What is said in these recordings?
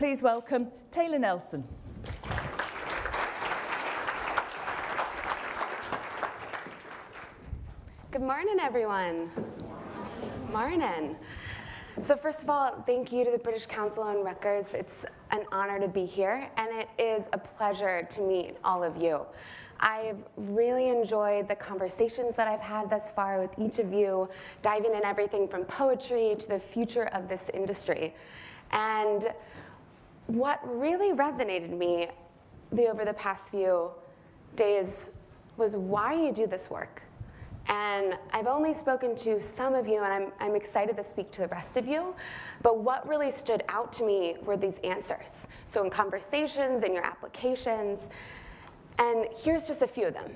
Please welcome Taylor Nelson. Good morning, everyone. Morning. So first of all, thank you to the British Council on Records. It's an honor to be here, and it is a pleasure to meet all of you. I've really enjoyed the conversations that I've had thus far with each of you, diving in everything from poetry to the future of this industry. And what really resonated me over the past few days was why you do this work. And I've only spoken to some of you, and I'm excited to speak to the rest of you, but what really stood out to me were these answers. So in conversations, in your applications, and here's just a few of them.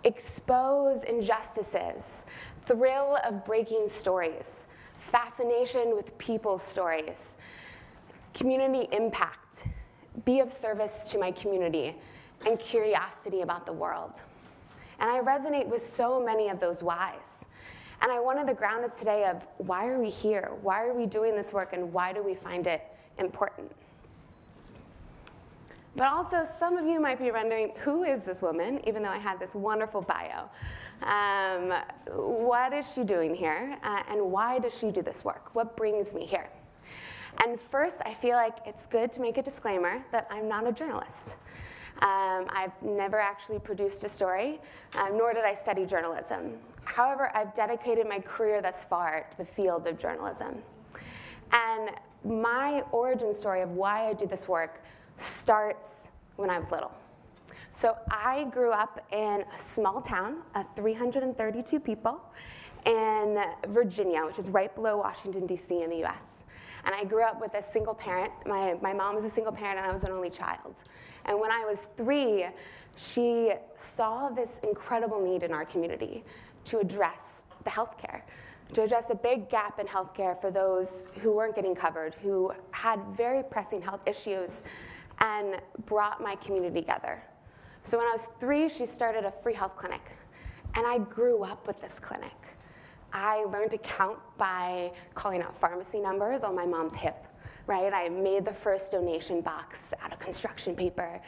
Expose injustices, thrill of breaking stories, fascination with people's stories, community impact, be of service to my community, and curiosity about the world. And I resonate with so many of those whys. And I wanted to ground us today of why are we here? Why are we doing this work, and why do we find it important? But also, some of you might be wondering, who is this woman, even though I had this wonderful bio? What is she doing here, and why does she do this work? What brings me here? And first, I feel like it's good to make a disclaimer that I'm not a journalist. I've never actually produced a story, nor did I study journalism. However, I've dedicated my career thus far to the field of journalism. And my origin story of why I do this work starts when I was little. So I grew up in a small town of 332 people in Virginia, which is right below Washington, D.C. in the US. And I grew up with a single parent. My mom was a single parent, and I was an only child. And when I was 3, she saw this incredible need in our community to address the healthcare, to address a big gap in healthcare for those who weren't getting covered, who had very pressing health issues, and brought my community together. So when I was 3, she started a free health clinic, and I grew up with this clinic. I learned to count by calling out pharmacy numbers on my mom's hip. Right? I made the first donation box out of construction paper.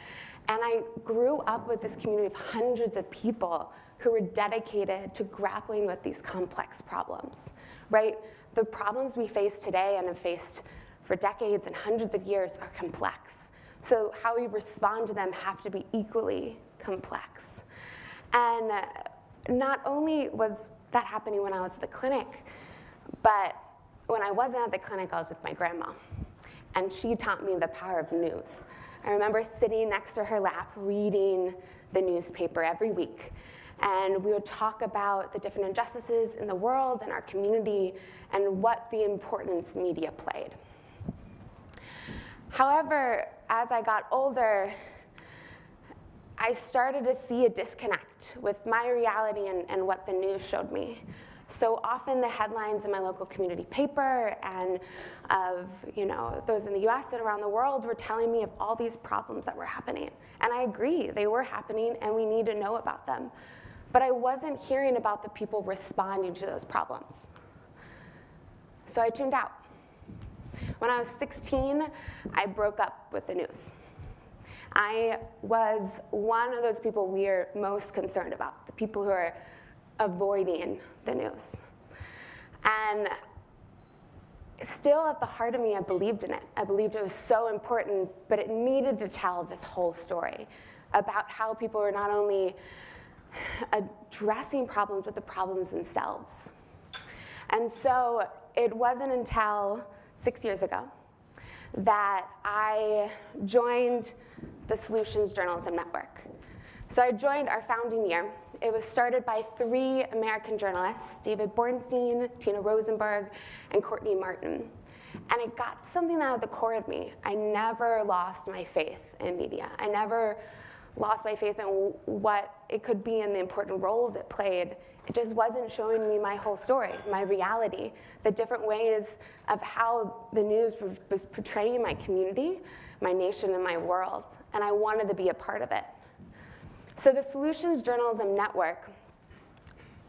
And I grew up with this community of hundreds of people who were dedicated to grappling with these complex problems, right? The problems we face today and have faced for decades and hundreds of years are complex. So how we respond to them have to be equally complex. And not only was that happening when I was at the clinic, but when I wasn't at the clinic, I was with my grandma. And she taught me the power of news. I remember sitting next to her lap, reading the newspaper every week. And we would talk about the different injustices in the world and our community and what the importance media played. However, as I got older, I started to see a disconnect with my reality and what the news showed me. So often the headlines in my local community paper and of those in the US and around the world were telling me of all these problems that were happening. And I agree, they were happening and we need to know about them. But I wasn't hearing about the people responding to those problems. So I tuned out. When I was 16, I broke up with the news. I was one of those people we are most concerned about, the people who are avoiding the news. And still at the heart of me, I believed in it. I believed it was so important, but it needed to tell this whole story about how people were not only addressing problems, but the problems themselves. And so it wasn't until 6 years ago that I joined the Solutions Journalism Network. So I joined our founding year. It was started by 3 American journalists, David Bornstein, Tina Rosenberg, and Courtney Martin. And it got something out of the core of me. I never lost my faith in media. I never lost my faith in what it could be and the important roles it played. It just wasn't showing me my whole story, my reality, the different ways of how the news was portraying my community, my nation, and my world. And I wanted to be a part of it. So the Solutions Journalism Network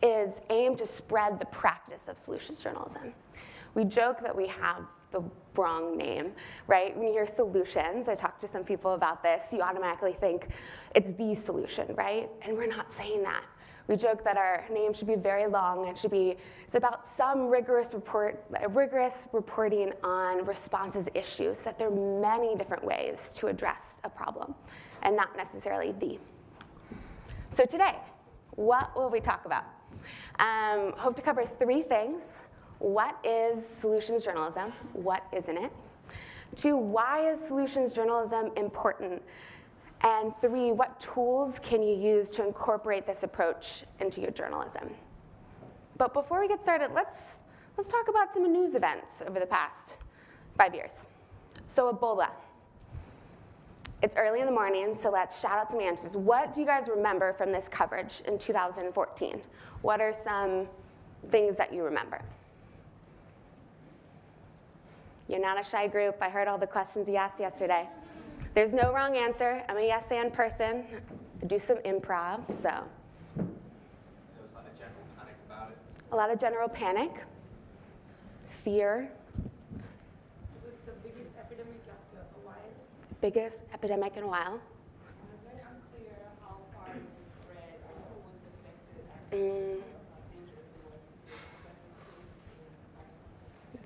is aimed to spread the practice of solutions journalism. We joke that we have the wrong name, right? When you hear solutions, I talked to some people about this, you automatically think it's the solution, right? And we're not saying that. We joke that our name should be very long. It's about some rigorous reporting on responses issues, that there are many different ways to address a problem, and not necessarily the. So today, what will we talk about? Hope to cover 3 things. What is solutions journalism? What isn't it? 2, why is solutions journalism important? And 3, what tools can you use to incorporate this approach into your journalism? But before we get started, let's talk about some news events over the past 5 years. So Ebola. It's early in the morning, so let's shout out some answers. What do you guys remember from this coverage in 2014? What are some things that you remember? You're not a shy group. I heard all the questions you asked yesterday. There's no wrong answer. I'm a yes and person. I do some improv, so. There was a lot of general panic about it. A lot of general panic, fear. It was the biggest epidemic after a while. Biggest epidemic in a while. It was very unclear how far it was spread, who was affected, and how dangerous it was.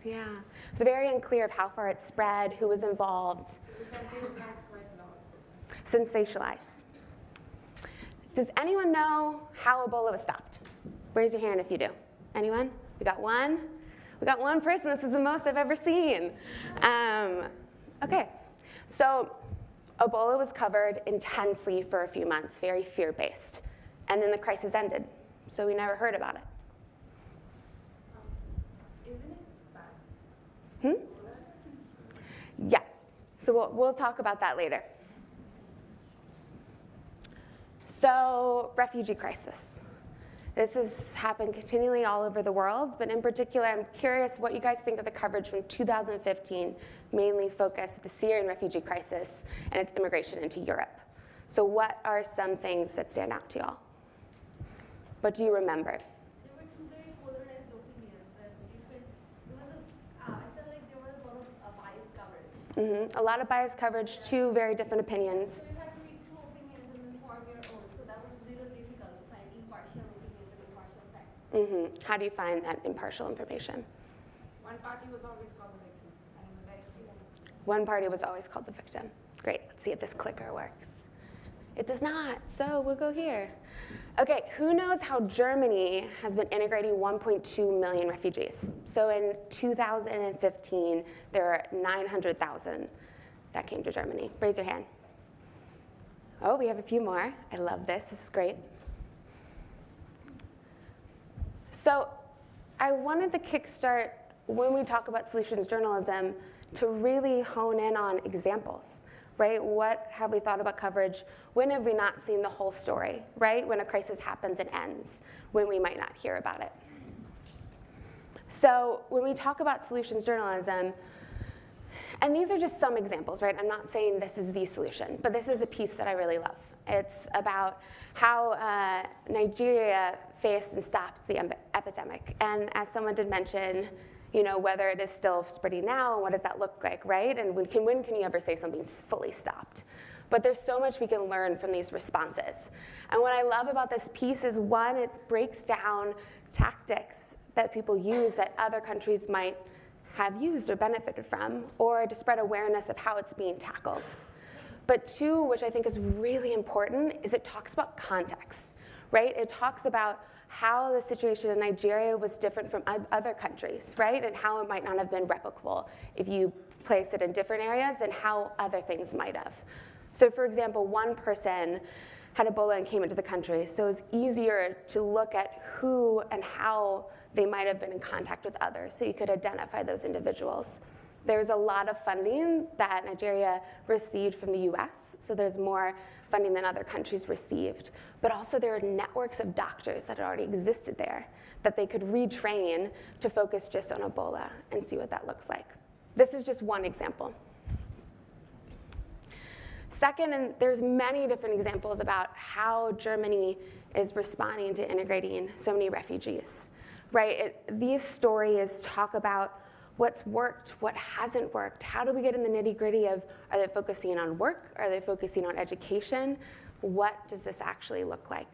Yeah, it's very unclear of how far it spread, who was involved. It was sensationalized quite a lot. Sensationalized. Does anyone know how Ebola was stopped? Raise your hand if you do. Anyone? We got one? We got one person. This is the most I've ever seen. Okay, so Ebola was covered intensely for a few months, very fear-based. And then the crisis ended, so we never heard about it. Isn't it bad? Yes, so we'll talk about that later. So, refugee crisis. This has happened continually all over the world, but in particular, I'm curious what you guys think of the coverage from 2015, mainly focused on the Syrian refugee crisis and its immigration into Europe. So what are some things that stand out to y'all? What do you remember? There were 2 very polarized opinions, and I felt like there was a lot of biased coverage. A lot of biased coverage, 2 very different opinions. So you had to read 2 opinions and then form your own. So that was really difficult to find impartial opinions and impartial facts. How do you find that impartial information? One party was always called the victim, and it was very clear. One party was always called the victim. Great, let's see if this clicker works. It does not, so we'll go here. Okay, who knows how Germany has been integrating 1.2 million refugees? So in 2015, there were 900,000 that came to Germany. Raise your hand. Oh, we have a few more. I love this, this is great. So I wanted to kickstart, when we talk about solutions journalism, to really hone in on examples, right? What have we thought about coverage? When have we not seen the whole story, right? When a crisis happens and ends, when we might not hear about it. So when we talk about solutions journalism, and these are just some examples, right? I'm not saying this is the solution, but this is a piece that I really love. It's about how Nigeria faced and stopped the epidemic. And as someone did mention, whether it is still spreading now, and what does that look like, right? And when can you ever say something's fully stopped? But there's so much we can learn from these responses. And what I love about this piece is, one, it breaks down tactics that people use that other countries might have used or benefited from, or to spread awareness of how it's being tackled. But 2, which I think is really important, is it talks about context, right? It talks about how the situation in Nigeria was different from other countries, right? And how it might not have been replicable if you place it in different areas, and how other things might have. So for example, one person had Ebola and came into the country, so it's easier to look at who and how they might have been in contact with others, so you could identify those individuals. There's a lot of funding that Nigeria received from the US, so there's more funding than other countries received. But also there are networks of doctors that had already existed there that they could retrain to focus just on Ebola and see what that looks like. This is just one example. Second, and there's many different examples about how Germany is responding to integrating so many refugees, right? These stories talk about What's worked? What hasn't worked? How do we get in the nitty-gritty of, are they focusing on work? Are they focusing on education? What does this actually look like?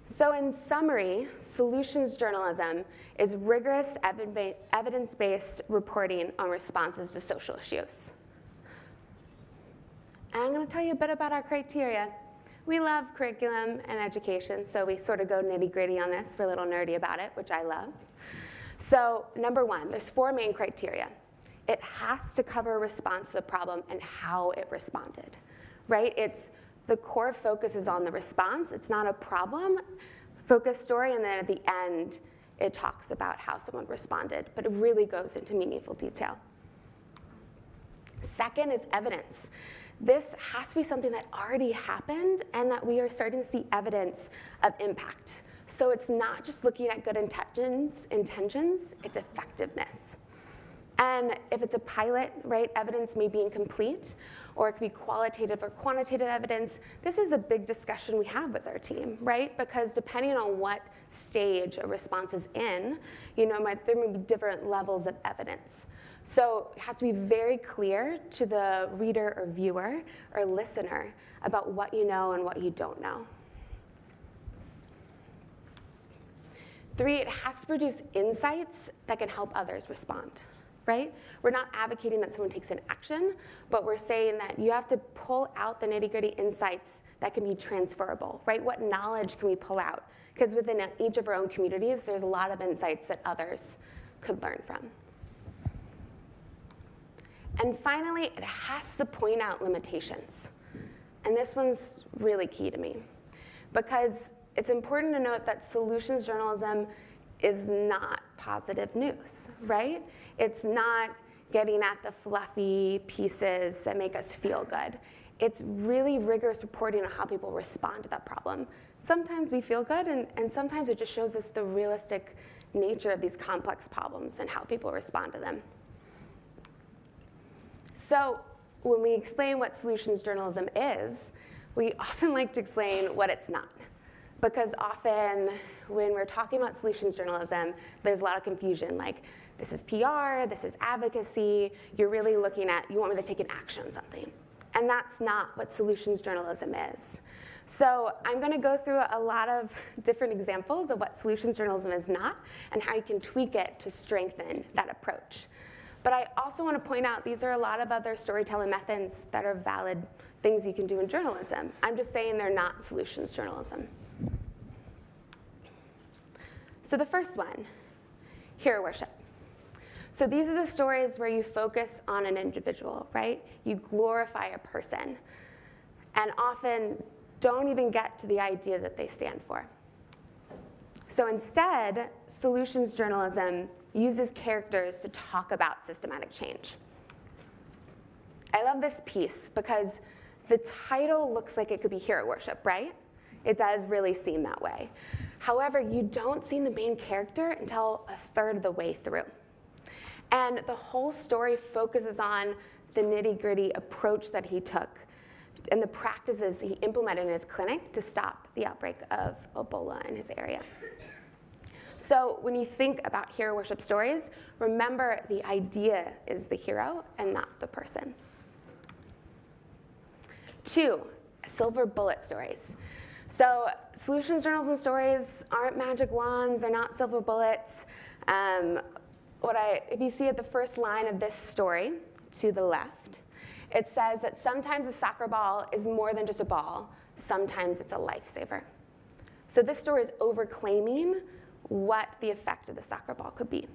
So in summary, solutions journalism is rigorous evidence-based reporting on responses to social issues. And I'm going to tell you a bit about our criteria. We love curriculum and education, so we sort of go nitty-gritty on this. We're a little nerdy about it, which I love. So number one, there's 4 main criteria. It has to cover a response to the problem and how it responded, right? The core focus is on the response. It's not a problem-focused story, and then at the end, it talks about how someone responded, but it really goes into meaningful detail. Second is evidence. This has to be something that already happened and that we are starting to see evidence of impact. So it's not just looking at good intentions, it's effectiveness. And if it's a pilot, right, evidence may be incomplete, or it could be qualitative or quantitative evidence. This is a big discussion we have with our team, right? Because depending on what stage a response is in, there may be different levels of evidence. So you have to be very clear to the reader or viewer or listener about what you know and what you don't know. 3, it has to produce insights that can help others respond, right? We're not advocating that someone takes an action, but we're saying that you have to pull out the nitty-gritty insights that can be transferable, right? What knowledge can we pull out? Because within each of our own communities, there's a lot of insights that others could learn from. And finally, it has to point out limitations. And this one's really key to me, because it's important to note that solutions journalism is not positive news, right? It's not getting at the fluffy pieces that make us feel good. It's really rigorous reporting on how people respond to that problem. Sometimes we feel good, and sometimes it just shows us the realistic nature of these complex problems and how people respond to them. So when we explain what solutions journalism is, we often like to explain what it's not. Because often when we're talking about solutions journalism, there's a lot of confusion, like this is PR, this is advocacy, you're really looking at, you want me to take an action on something. And that's not what solutions journalism is. So I'm going to go through a lot of different examples of what solutions journalism is not and how you can tweak it to strengthen that approach. But I also want to point out these are a lot of other storytelling methods that are valid things you can do in journalism. I'm just saying they're not solutions journalism. So the first one, hero worship. So these are the stories where you focus on an individual, right? You glorify a person, and often don't even get to the idea that they stand for. So instead, solutions journalism uses characters to talk about systematic change. I love this piece because the title looks like it could be hero worship, right? It does really seem that way. However, you don't see the main character until a third of the way through. And the whole story focuses on the nitty-gritty approach that he took and the practices he implemented in his clinic to stop the outbreak of Ebola in his area. So when you think about hero worship stories, remember the idea is the hero and not the person. 2, silver bullet stories. So solutions journalism stories aren't magic wands, they're not silver bullets. If you see at the first line of this story to the left, it says that sometimes a soccer ball is more than just a ball, sometimes it's a lifesaver. So this story is overclaiming what the effect of the soccer ball could be.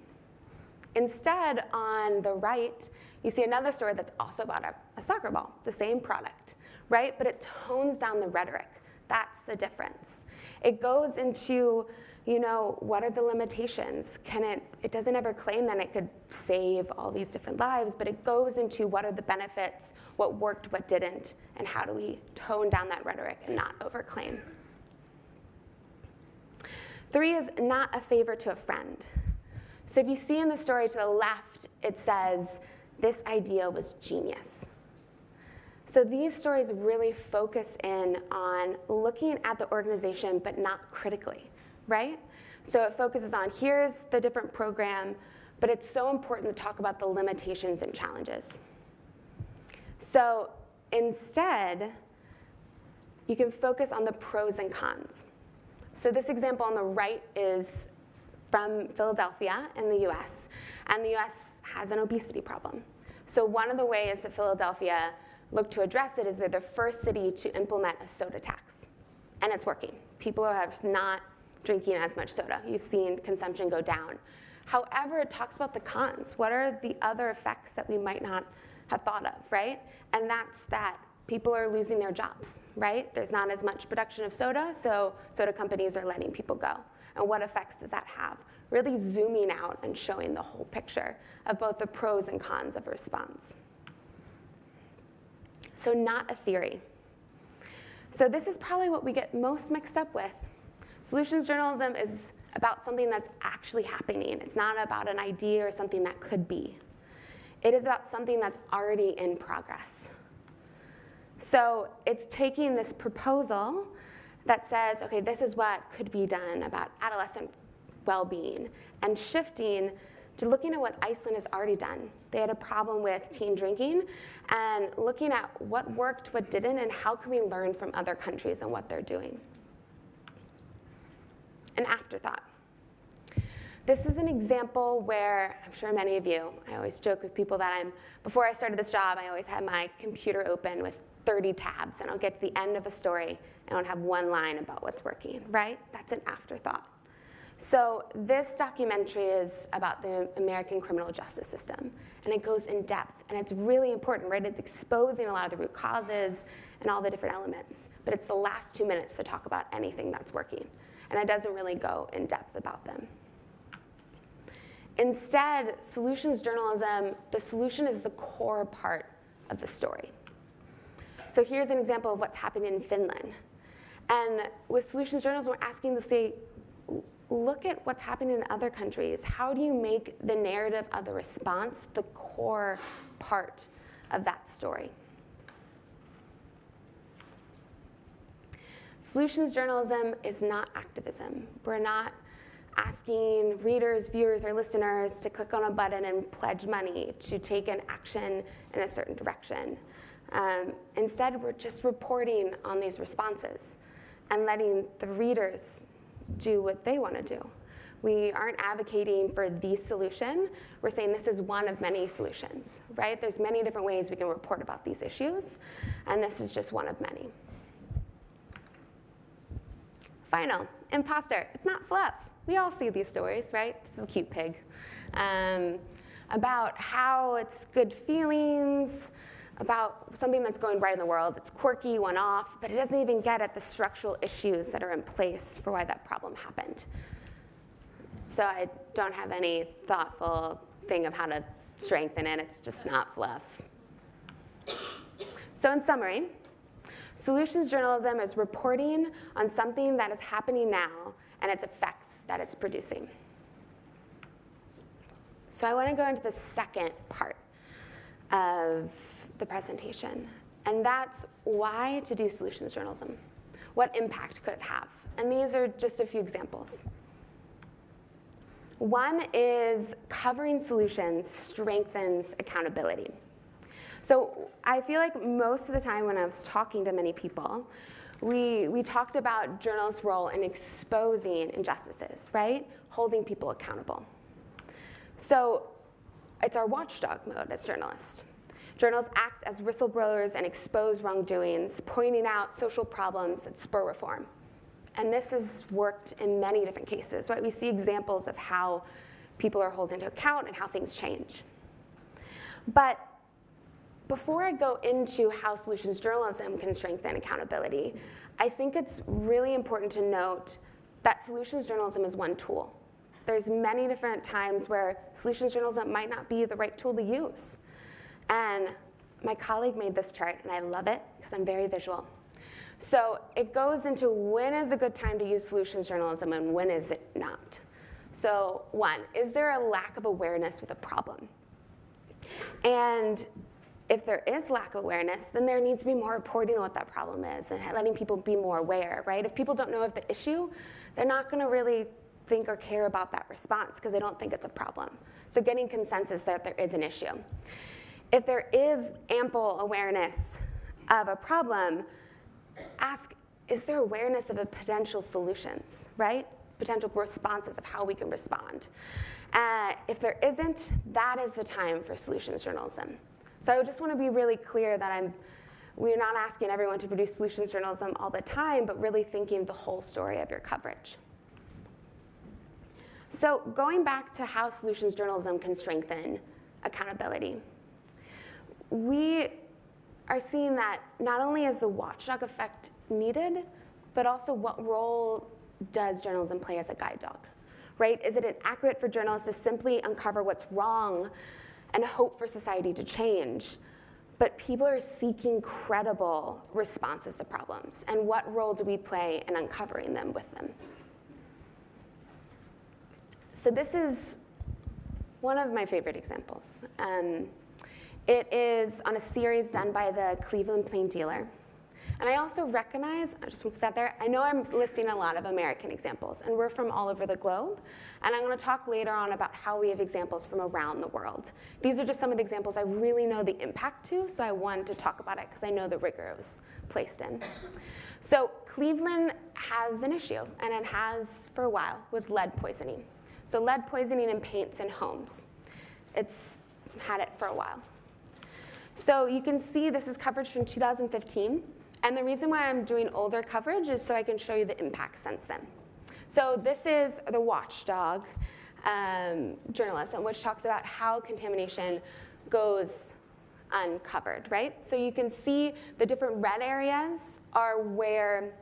Instead, on the right, you see another story that's also about a soccer ball, the same product, right? But it tones down the rhetoric. That's the difference. It goes into, what are the limitations? It doesn't ever claim that it could save all these different lives, but it goes into what are the benefits, what worked, what didn't, and how do we tone down that rhetoric and not overclaim. 3 is not a favor to a friend. So if you see in the story to the left, it says, this idea was genius. So these stories really focus in on looking at the organization, but not critically, right? So it focuses on, here's the different program, but it's so important to talk about the limitations and challenges. So instead, you can focus on the pros and cons. So this example on the right is from Philadelphia in the US, and the US has an obesity problem. So one of the ways that Philadelphia looked to address it is they're the first city to implement a soda tax, and it's working. People are not drinking as much soda. You've seen consumption go down. However, it talks about the cons. What are the other effects that we might not have thought of, right? And that's that people are losing their jobs, right? There's not as much production of soda, so soda companies are letting people go. And what effects does that have? Really zooming out and showing the whole picture of both the pros and cons of a response. So not a theory. So this is probably what we get most mixed up with. Solutions journalism is about something that's actually happening. It's not about an idea or something that could be. It is about something that's already in progress. So it's taking this proposal that says, okay, this is what could be done about adolescent well-being, and shifting to looking at what Iceland has already done. They had a problem with teen drinking, and looking at what worked, what didn't, and how can we learn from other countries and what they're doing. An afterthought. This is an example where, I'm sure many of you, I always joke with people that before I started this job, I always had my computer open with 30 tabs, and I'll get to the end of a story, and I'll have one line about what's working, right? That's an afterthought. So this documentary is about the American criminal justice system, and it goes in depth, and it's really important, right? It's exposing a lot of the root causes and all the different elements, but it's the last 2 minutes to talk about anything that's working, and it doesn't really go in depth about them. Instead, solutions journalism, the solution is the core part of the story. So here's an example of what's happening in Finland. And with solutions journalism, we're asking to say, look at what's happening in other countries. How do you make the narrative of the response the core part of that story? Solutions journalism is not activism. We're not asking readers, viewers, or listeners to click on a button and pledge money to take an action in a certain direction. Instead, we're just reporting on these responses and letting the readers do what they want to do. We aren't advocating for the solution. We're saying this is one of many solutions, right? There's many different ways we can report about these issues, and this is just one of many. Final, imposter. It's not fluff. We all see these stories, right? This is a cute pig. About how it's good feelings, about something that's going right in the world. It's quirky, one-off, but it doesn't even get at the structural issues that are in place for why that problem happened. So I don't have any thoughtful thing of how to strengthen it. It's just not fluff. So in summary, solutions journalism is reporting on something that is happening now and its effects that it's producing. So I want to go into the second part of the presentation, and that's why to do solutions journalism. What impact could it have? And these are just a few examples. One is covering solutions strengthens accountability. So I feel like most of the time when I was talking to many people, we talked about journalists' role in exposing injustices, right? Holding people accountable. So it's our watchdog mode as journalists. Journalists act as whistleblowers and expose wrongdoings, pointing out social problems that spur reform. And this has worked in many different cases, right? We see examples of how people are held to account and how things change. But before I go into how solutions journalism can strengthen accountability, I think it's really important to note that solutions journalism is one tool. There's many different times where solutions journalism might not be the right tool to use. And my colleague made this chart, and I love it because I'm very visual. So it goes into when is a good time to use solutions journalism and when is it not. So one, is there a lack of awareness with a problem? And if there is lack of awareness, then there needs to be more reporting on what that problem is and letting people be more aware, right? If people don't know of the issue, they're not going to really think or care about that response because they don't think it's a problem. So getting consensus that there is an issue. If there is ample awareness of a problem, ask, is there awareness of the potential solutions, right? Potential responses of how we can respond. If there isn't, that is the time for solutions journalism. So I just want to be really clear that we're not asking everyone to produce solutions journalism all the time, but really thinking the whole story of your coverage. So going back to how solutions journalism can strengthen accountability, we are seeing that not only is the watchdog effect needed, but also what role does journalism play as a guide dog, right? Is it inaccurate for journalists to simply uncover what's wrong and hope for society to change? But people are seeking credible responses to problems. And what role do we play in uncovering them with them? So this is one of my favorite examples. It is on a series done by the Cleveland Plain Dealer. And I also recognize, I just want to put that there, I know I'm listing a lot of American examples, and we're from all over the globe. And I'm going to talk later on about how we have examples from around the world. These are just some of the examples I really know the impact to, so I wanted to talk about it because I know the rigor it was placed in. So Cleveland has an issue, and it has for a while, with lead poisoning. So lead poisoning in paints in homes. It's had it for a while. So you can see this is coverage from 2015. And the reason why I'm doing older coverage is so I can show you the impact since then. So this is the Watchdog Journalism, which talks about how contamination goes uncovered, right? So you can see the different red areas are where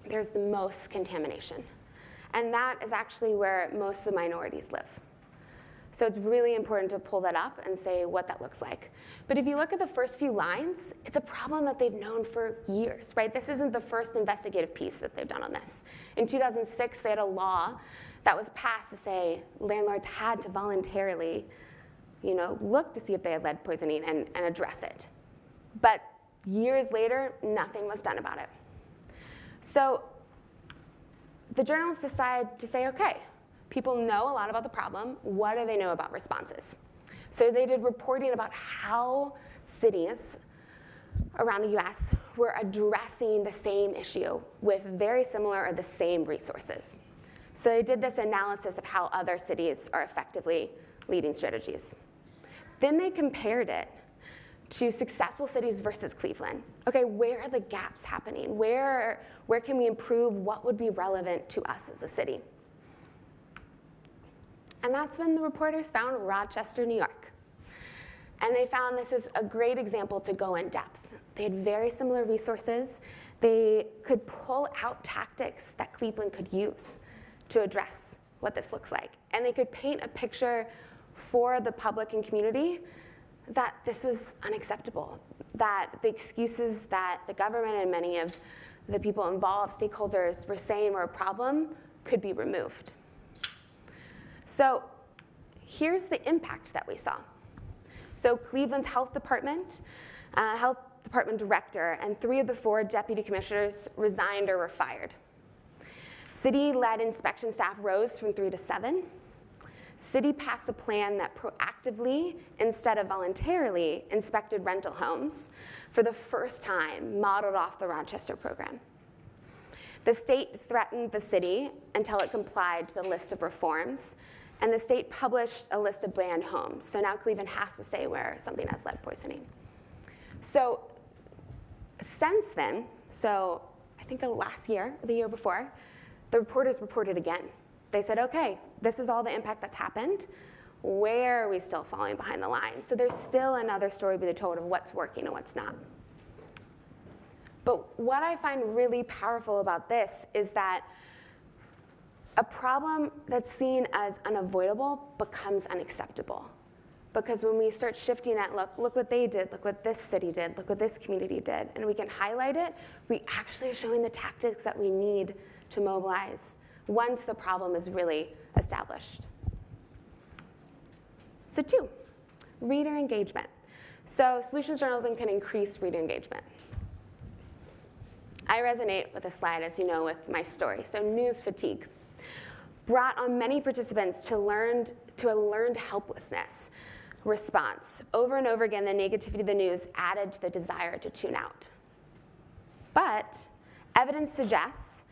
there's the most contamination. And that is actually where most of the minorities live. So it's really important to pull that up and say what that looks like. But if you look at the first few lines, it's a problem that they've known for years, right? This isn't the first investigative piece that they've done on this. In 2006, they had a law that was passed to say landlords had to voluntarily, look to see if they had lead poisoning and address it. But years later, nothing was done about it. So the journalists decide to say, okay, people know a lot about the problem. What do they know about responses? So they did reporting about how cities around the US were addressing the same issue with very similar or the same resources. So they did this analysis of how other cities are effectively leading strategies. Then they compared it to successful cities versus Cleveland. Okay, where are the gaps happening? Where can we improve? What would be relevant to us as a city? And that's when the reporters found Rochester, New York. And they found this is a great example to go in depth. They had very similar resources. They could pull out tactics that Cleveland could use to address what this looks like. And they could paint a picture for the public and community that this was unacceptable, that the excuses that the government and many of the people involved, stakeholders, were saying were a problem could be removed. So here's the impact that we saw. So Cleveland's health department director, and 3 of the 4 deputy commissioners resigned or were fired. City-led inspection staff rose from 3 to 7. City passed a plan that proactively, instead of voluntarily, inspected rental homes for the first time, modeled off the Rochester program. The state threatened the city until it complied to the list of reforms, and the state published a list of banned homes. So now Cleveland has to say where something has lead poisoning. So since then, so I think last year, the year before, the reporters reported again. They said, okay, this is all the impact that's happened. Where are we still falling behind the line? So there's still another story to be told of what's working and what's not. But what I find really powerful about this is that a problem that's seen as unavoidable becomes unacceptable. Because when we start shifting that, look what they did, look what this city did, look what this community did, and we can highlight it, we actually are showing the tactics that we need to mobilize once the problem is really established. So 2, reader engagement. So solutions journalism can increase reader engagement. I resonate with this slide, as you know, with my story, so news fatigue. brought on many participants to a learned helplessness response. Over and over again, the negativity of the news added to the desire to tune out. But evidence suggests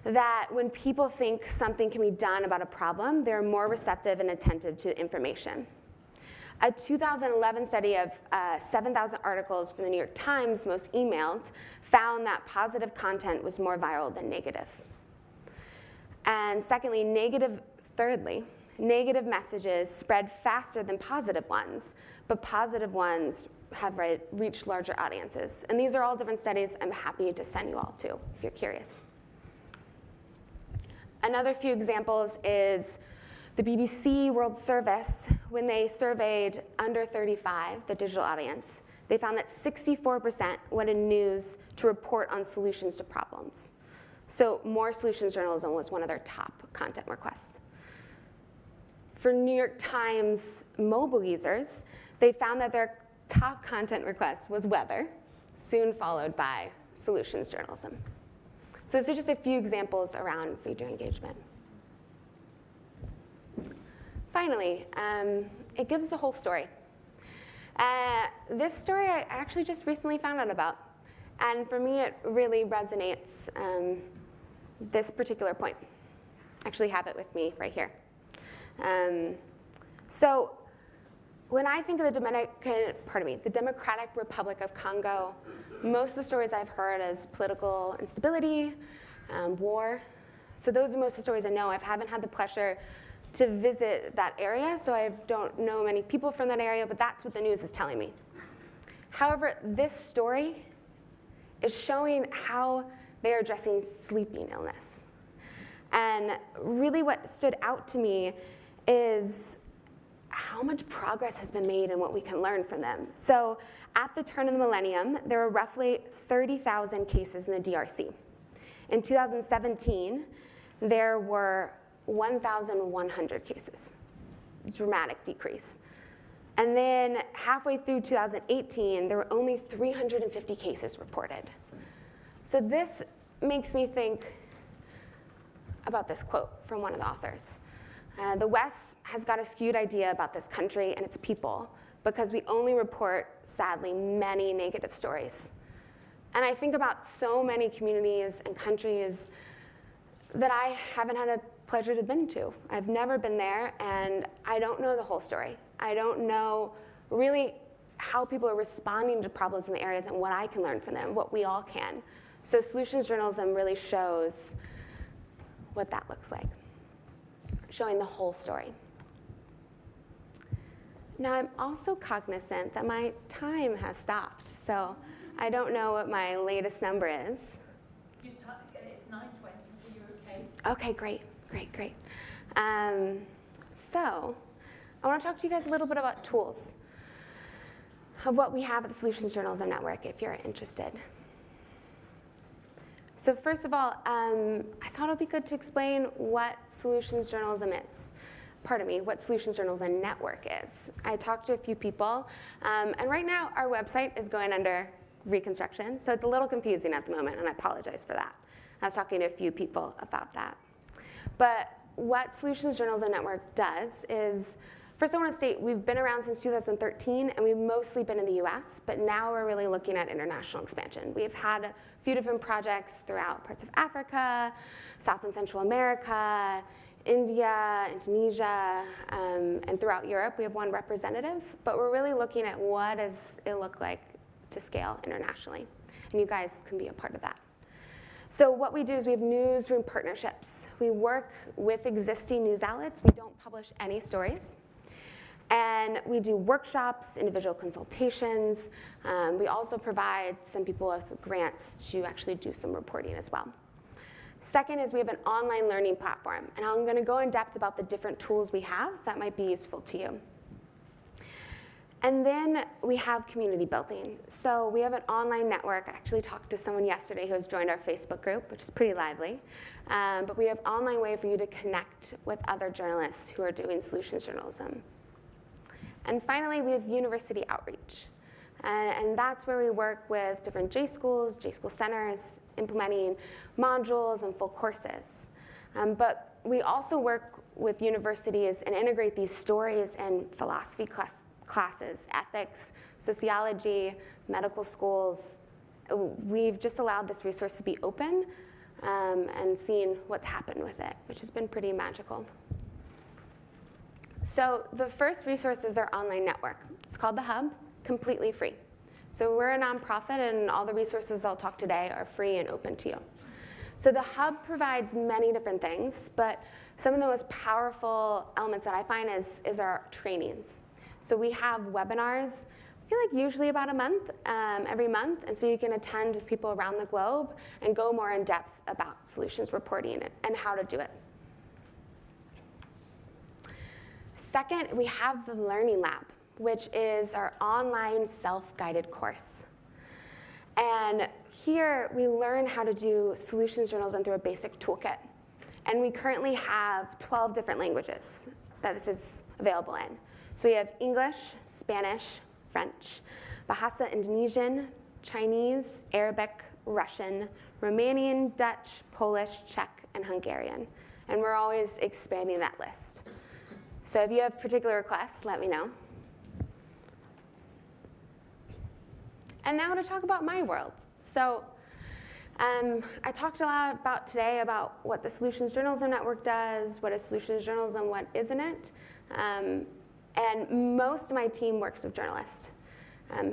that when people think something can be done about a problem, they're more receptive and attentive to information. A 2011 study of 7,000 articles from the New York Times, most emailed, found that positive content was more viral than negative. And secondly, thirdly, negative messages spread faster than positive ones, but positive ones have reached larger audiences. And these are all different studies I'm happy to send you all to if you're curious. Another few examples is the BBC World Service. When they surveyed under 35, the digital audience, they found that 64% wanted news to report on solutions to problems. So more solutions journalism was one of their top content requests. For New York Times mobile users, they found that their top content request was weather, soon followed by solutions journalism. So these are just a few examples around reader engagement. Finally, it gives the whole story. This story I actually just recently found out about. And for me, it really resonates this particular point. I actually have it with me right here. So when I think of the Democratic Republic of Congo, most of the stories I've heard is political instability, war. So those are most of the stories I know. I haven't had the pleasure to visit that area, so I don't know many people from that area, but that's what the news is telling me. However, this story is showing how they are addressing sleeping illness. And really what stood out to me is how much progress has been made and what we can learn from them. So at the turn of the millennium, there were roughly 30,000 cases in the DRC. In 2017, there were 1,100 cases, dramatic decrease. And then halfway through 2018, there were only 350 cases reported. So this makes me think about this quote from one of the authors. The West has got a skewed idea about this country and its people because we only report, sadly, many negative stories. And I think about so many communities and countries that I haven't had a pleasure to been to. I've never been there, and I don't know the whole story. I don't know really how people are responding to problems in the areas and what I can learn from them, what we all can. So solutions journalism really shows what that looks like, showing the whole story. Now, I'm also cognizant that my time has stopped, so I don't know what my latest number is. It's 9:20, so you're okay. Okay, great. So I want to talk to you guys a little bit about tools of what we have at the Solutions Journalism Network, if you're interested. So first of all, I thought it would be good to explain what solutions journalism is. What Solutions Journalism Network is. I talked to a few people, and right now our website is going under reconstruction, so it's a little confusing at the moment, and I apologize for that. I was talking to a few people about that. But what Solutions Journalism Network does is, first I want to state we've been around since 2013, and we've mostly been in the US, but now we're really looking at international expansion. We've had a few different projects throughout parts of Africa, South and Central America, India, Indonesia, and throughout Europe. We have one representative, but we're really looking at what does it look like to scale internationally, and you guys can be a part of that. So what we do is we have Newsroom Partnerships. We work with existing news outlets. We don't publish any stories. And we do workshops, individual consultations. We also provide some people with grants to actually do some reporting as well. Second is we have an online learning platform. And I'm going to go in depth about the different tools we have that might be useful to you. And then we have community building. So we have an online network. I actually talked to someone yesterday who has joined our Facebook group, which is pretty lively. But we have an online way for you to connect with other journalists who are doing solutions journalism. And finally, we have university outreach. And that's where we work with different J schools centers, implementing modules and full courses. But we also work with universities and integrate these stories in philosophy classes, ethics, sociology, medical schools. We've just allowed this resource to be open and seen what's happened with it, which has been pretty magical. So the first resource is our online network. It's called The Hub, completely free. So we're a nonprofit, and all the resources I'll talk today are free and open to you. So the Hub provides many different things, but some of the most powerful elements that I find is our trainings. So we have webinars, I feel like usually about a month, every month, and so you can attend with people around the globe and go more in depth about solutions reporting and how to do it. Second, we have the Learning Lab, which is our online self-guided course. And here we learn how to do solutions journalism through a basic toolkit. And we currently have 12 different languages that this is available in. So we have English, Spanish, French, Bahasa Indonesian, Chinese, Arabic, Russian, Romanian, Dutch, Polish, Czech, and Hungarian. And we're always expanding that list. So if you have particular requests, let me know. And now to talk about my world. So I talked a lot about today about what the Solutions Journalism Network does, what is solutions journalism, what isn't it. And most of my team works with journalists.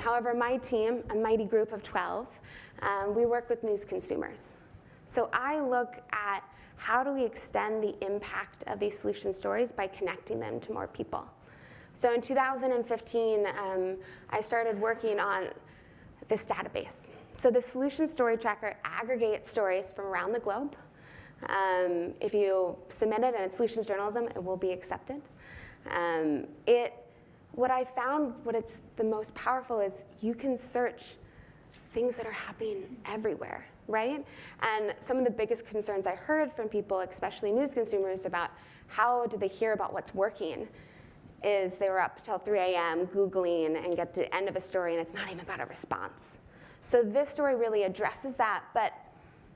However, my team, a mighty group of 12, we work with news consumers. So I look at how do we extend the impact of these solution stories by connecting them to more people. So in 2015, I started working on this database. So the Solution Story Tracker aggregates stories from around the globe. If you submit it and it's solutions journalism, it will be accepted. What I found, what it's the most powerful is you can search things that are happening everywhere, right? And some of the biggest concerns I heard from people, especially news consumers, about how did they hear about what's working is they were up till 3 a.m. Googling and get to the end of a story, and it's not even about a response. So this story really addresses that, but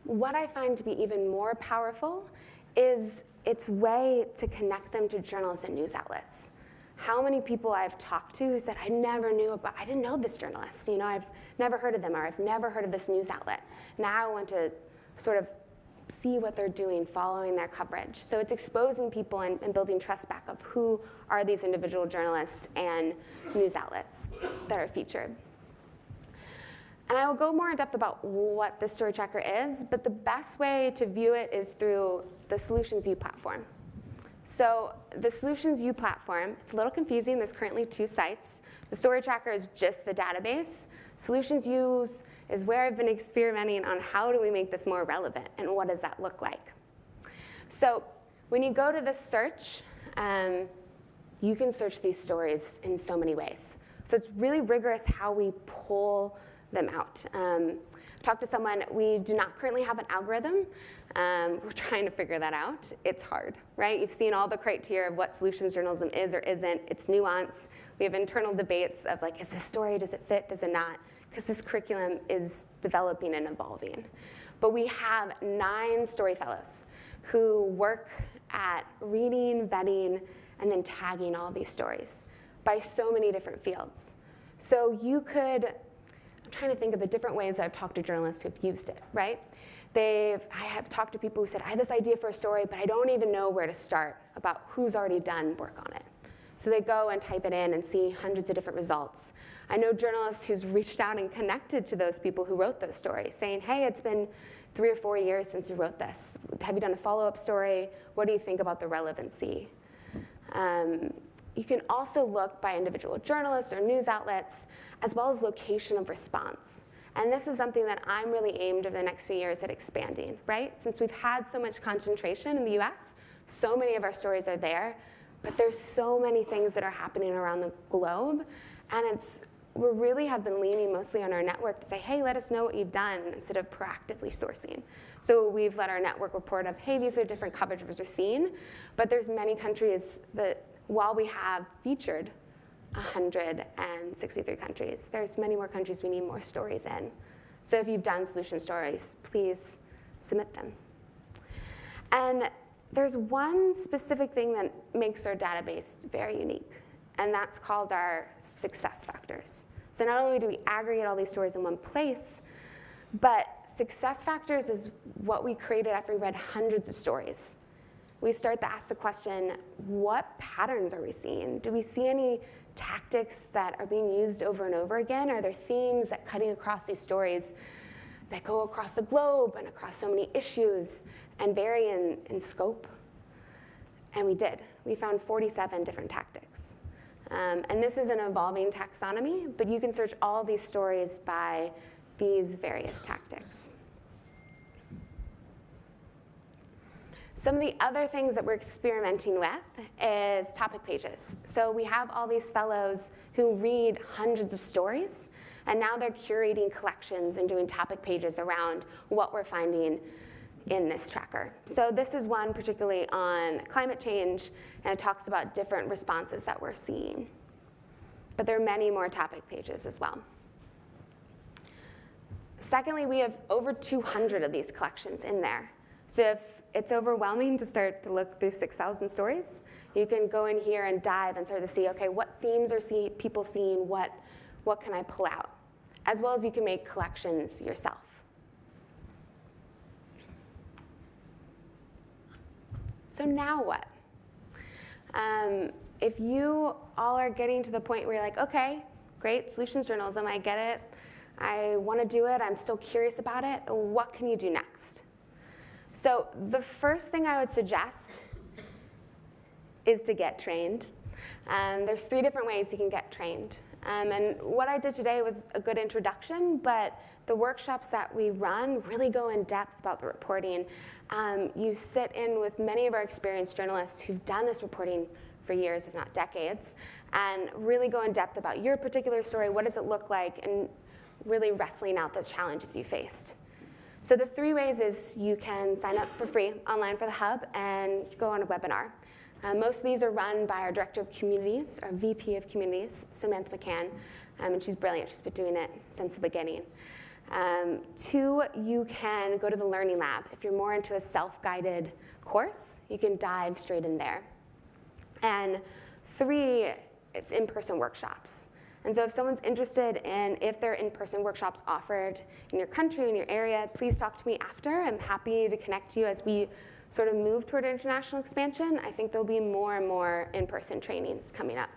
what I find to be even more powerful is its way to connect them to journalists and news outlets. How many people I've talked to who said, I never knew about, I didn't know this journalist, I've never heard of them, or I've never heard of this news outlet. Now I want to sort of see what they're doing, following their coverage. So it's exposing people and building trust back of who are these individual journalists and news outlets that are featured. And I will go more in depth about what the Story Tracker is, but the best way to view it is through the SolutionsU platform. So the SolutionsU platform, it's a little confusing. There's currently 2 sites. The Story Tracker is just the database. SolutionsU is where I've been experimenting on how do we make this more relevant and what does that look like. So when you go to the search, you can search these stories in so many ways. So it's really rigorous how we pull them out. Talked to someone, we do not currently have an algorithm. We're trying to figure that out. It's hard, right? You've seen all the criteria of what solutions journalism is or isn't. It's nuance. We have internal debates of like, is this story, does it fit, does it not? Because this curriculum is developing and evolving. But we have 9 story fellows who work at reading, vetting, and then tagging all these stories by so many different fields. So you could, I'm trying to think of the different ways I've talked to journalists who've used it, right? I have talked to people who said, I have this idea for a story, but I don't even know where to start about who's already done work on it. So they go and type it in and see hundreds of different results. I know journalists who's reached out and connected to those people who wrote those stories, saying, hey, it's been 3 or 4 years since you wrote this. Have you done a follow-up story? What do you think about the relevancy? You can also look by individual journalists or news outlets, as well as location of response. And this is something that I'm really aimed over the next few years at expanding, right? Since we've had so much concentration in the US, so many of our stories are there, but there's so many things that are happening around the globe, and we really have been leaning mostly on our network to say, hey, let us know what you've done, instead of proactively sourcing. So we've let our network report of, hey, these are different coverages we're seeing, but there's many countries that, while we have featured 163 countries, there's many more countries we need more stories in. So if you've done solution stories, please submit them. And there's one specific thing that makes our database very unique, and that's called our success factors. So not only do we aggregate all these stories in one place, but success factors is what we created after we read hundreds of stories. We start to ask the question, what patterns are we seeing? Do we see any tactics that are being used over and over again? Are there themes that cutting across these stories that go across the globe and across so many issues and vary in scope? And we did. We found 47 different tactics. And this is an evolving taxonomy, but you can search all these stories by these various tactics. Some of the other things that we're experimenting with is topic pages. So we have all these fellows who read hundreds of stories, and now they're curating collections and doing topic pages around what we're finding in this tracker. So this is one particularly on climate change, and it talks about different responses that we're seeing. But there are many more topic pages as well. Secondly, we have over 200 of these collections in there. So if it's overwhelming to start to look through 6,000 stories, you can go in here and dive and start to see, okay, what themes are people seeing, what can I pull out? As well as you can make collections yourself. So now what? If you all are getting to the point where you're like, okay, great, solutions journalism, I get it. I want to do it. I'm still curious about it. What can you do next? So the first thing I would suggest is to get trained. There's 3 different ways you can get trained. And what I did today was a good introduction, but the workshops that we run really go in depth about the reporting. You sit in with many of our experienced journalists who've done this reporting for years, if not decades, and really go in depth about your particular story, what does it look like, and really wrestling out those challenges you faced. So the 3 ways is you can sign up for free online for the hub and go on a webinar. Most of these are run by our Director of Communities, our VP of Communities, Samantha McCann, and she's brilliant. She's been doing it since the beginning. 2, you can go to the Learning Lab. If you're more into a self-guided course, you can dive straight in there. And 3, it's in-person workshops. And so if someone's interested in if there are in-person workshops offered in your country, in your area, please talk to me after. I'm happy to connect you as we sort of move toward international expansion. I think there'll be more and more in-person trainings coming up.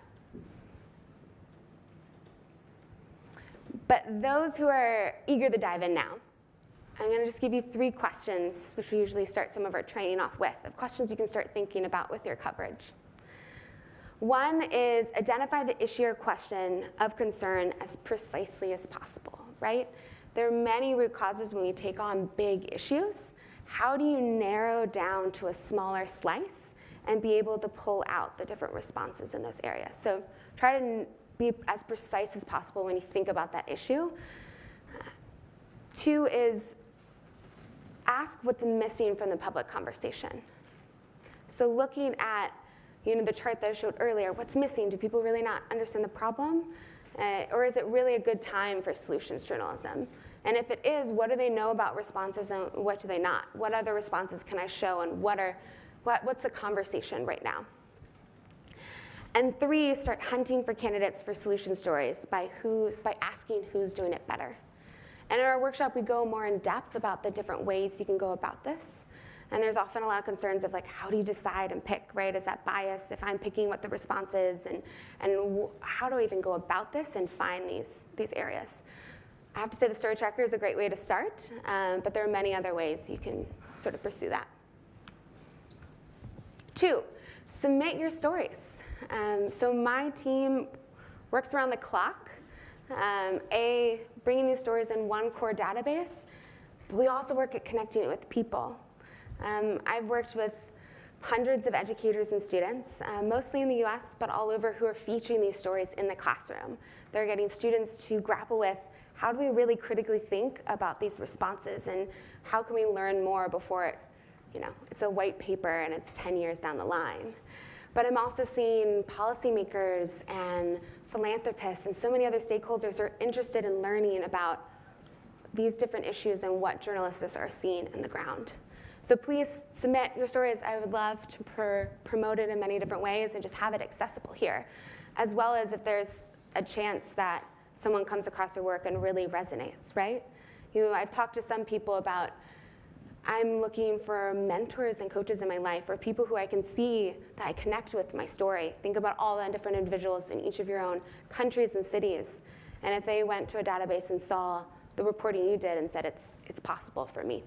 But those who are eager to dive in now, I'm going to just give you 3 questions, which we usually start some of our training off with, of questions you can start thinking about with your coverage. 1 is identify the issue or question of concern as precisely as possible, right? There are many root causes when we take on big issues. How do you narrow down to a smaller slice and be able to pull out the different responses in those areas? So try to be as precise as possible when you think about that issue. 2 is ask what's missing from the public conversation. So looking at the chart that I showed earlier, what's missing? Do people really not understand the problem? Or is it really a good time for solutions journalism? And if it is, what do they know about responses and what do they not? What other responses can I show, and what's the conversation right now? And 3, start hunting for candidates for solution stories by asking who's doing it better. And in our workshop, we go more in depth about the different ways you can go about this. And there's often a lot of concerns of how do you decide and pick, right? Is that bias if I'm picking what the response is? And how do I even go about this and find these areas? I have to say the story tracker is a great way to start, but there are many other ways you can sort of pursue that. 2, submit your stories. So my team works around the clock, bringing these stories in one core database, but we also work at connecting it with people. I've worked with hundreds of educators and students, mostly in the US, but all over, who are featuring these stories in the classroom. They're getting students to grapple with how do we really critically think about these responses, and how can we learn more before it's a white paper and it's 10 years down the line. But I'm also seeing policymakers and philanthropists and so many other stakeholders who are interested in learning about these different issues and what journalists are seeing on the ground. So please submit your stories. I would love to promote it in many different ways and just have it accessible here, as well as if there's a chance that someone comes across your work and really resonates, right? I've talked to some people about, I'm looking for mentors and coaches in my life, or people who I can see that I connect with my story. Think about all the different individuals in each of your own countries and cities. And if they went to a database and saw the reporting you did and said, it's possible for me.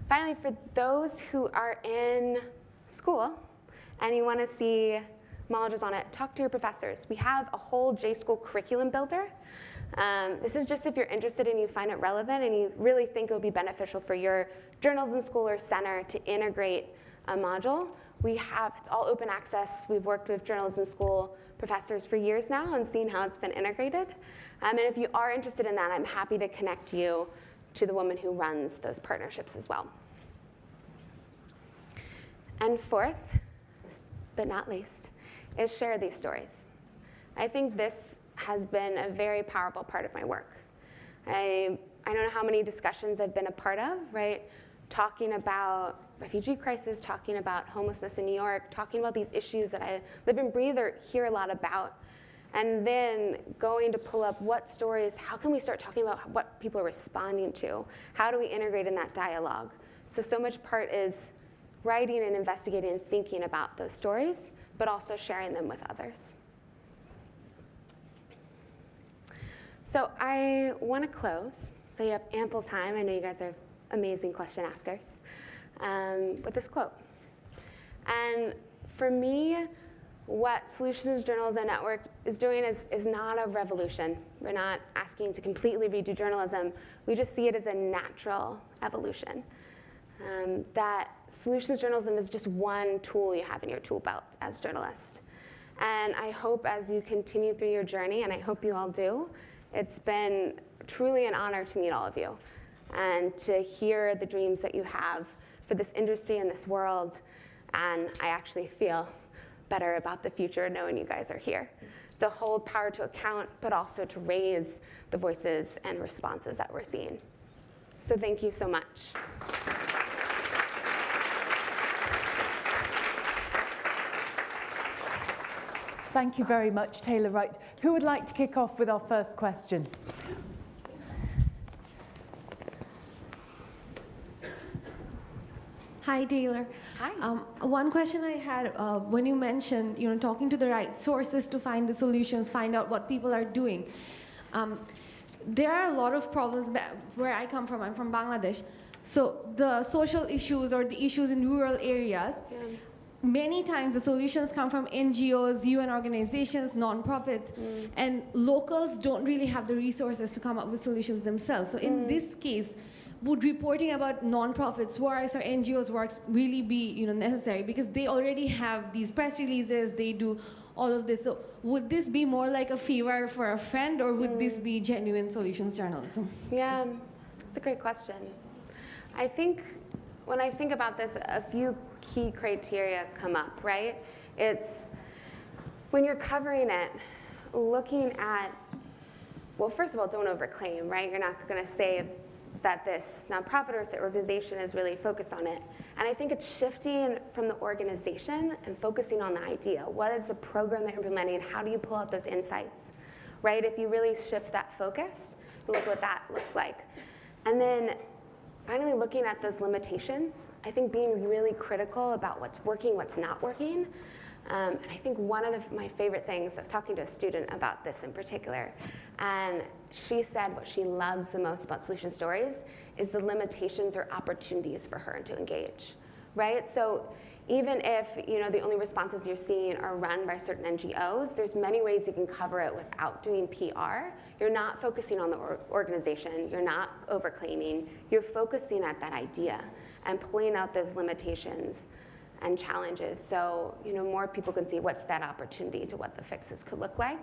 Finally, for those who are in school and you want to see modules on it, talk to your professors. We have a whole JSchool curriculum builder. This is just if you're interested and you find it relevant and you really think it would be beneficial for your journalism school or center to integrate a module. It's all open access. We've worked with journalism school professors for years now and seen how it's been integrated. And if you are interested in that, I'm happy to connect you to the woman who runs those partnerships as well. And fourth, but not least, is share these stories. I think this has been a very powerful part of my work. I don't know how many discussions I've been a part of, right? Talking about refugee crisis, talking about homelessness in New York, talking about these issues that I live and breathe or hear a lot about. And then going to pull up what stories, how can we start talking about what people are responding to? How do we integrate in that dialogue? So much part is writing and investigating and thinking about those stories, but also sharing them with others. So I want to close, so you have ample time. I know you guys are amazing question askers, with this quote. And for me, what Solutions Journalism Network is doing is not a revolution. We're not asking to completely redo journalism. We just see it as a natural evolution. That solutions journalism is just one tool you have in your tool belt as journalists. And I hope as you continue through your journey, and I hope you all do, it's been truly an honor to meet all of you and to hear the dreams that you have for this industry and this world. And I actually feel better about the future knowing you guys are here to hold power to account, but also to raise the voices and responses that we're seeing. So thank you so much. Thank you very much, Taylor Wright. Who would like to kick off with our first question? Hi, Taylor. Hi. One question I had when you mentioned, talking to the right sources to find the solutions, find out what people are doing. There are a lot of problems where I come from. I'm from Bangladesh. So the social issues or the issues in rural areas, many times the solutions come from NGOs, UN organizations, nonprofits, and locals don't really have the resources to come up with solutions themselves. So in this case, would reporting about nonprofits' works or NGOs' works really be necessary? Because they already have these press releases, they do all of this. So would this be more like a favor for a friend, or would this be genuine solutions journalism? Yeah, it's a great question. I think when I think about this, a few key criteria come up, right? It's when you're covering it, looking at, well, first of all, don't overclaim, right? You're not going to say that this nonprofit or organization is really focused on it. And I think it's shifting from the organization and focusing on the idea. What is the program they're implementing? How do you pull out those insights, right? If you really shift that focus, look what that looks like. And then finally looking at those limitations, I think being really critical about what's working, what's not working. And I think one of my favorite things, I was talking to a student about this in particular, and she said what she loves the most about solution stories is the limitations or opportunities for her to engage, right? So even if the only responses you're seeing are run by certain NGOs, there's many ways you can cover it without doing PR. You're not focusing on the organization, you're not overclaiming, you're focusing at that idea and pulling out those limitations and challenges so more people can see what's that opportunity to what the fixes could look like,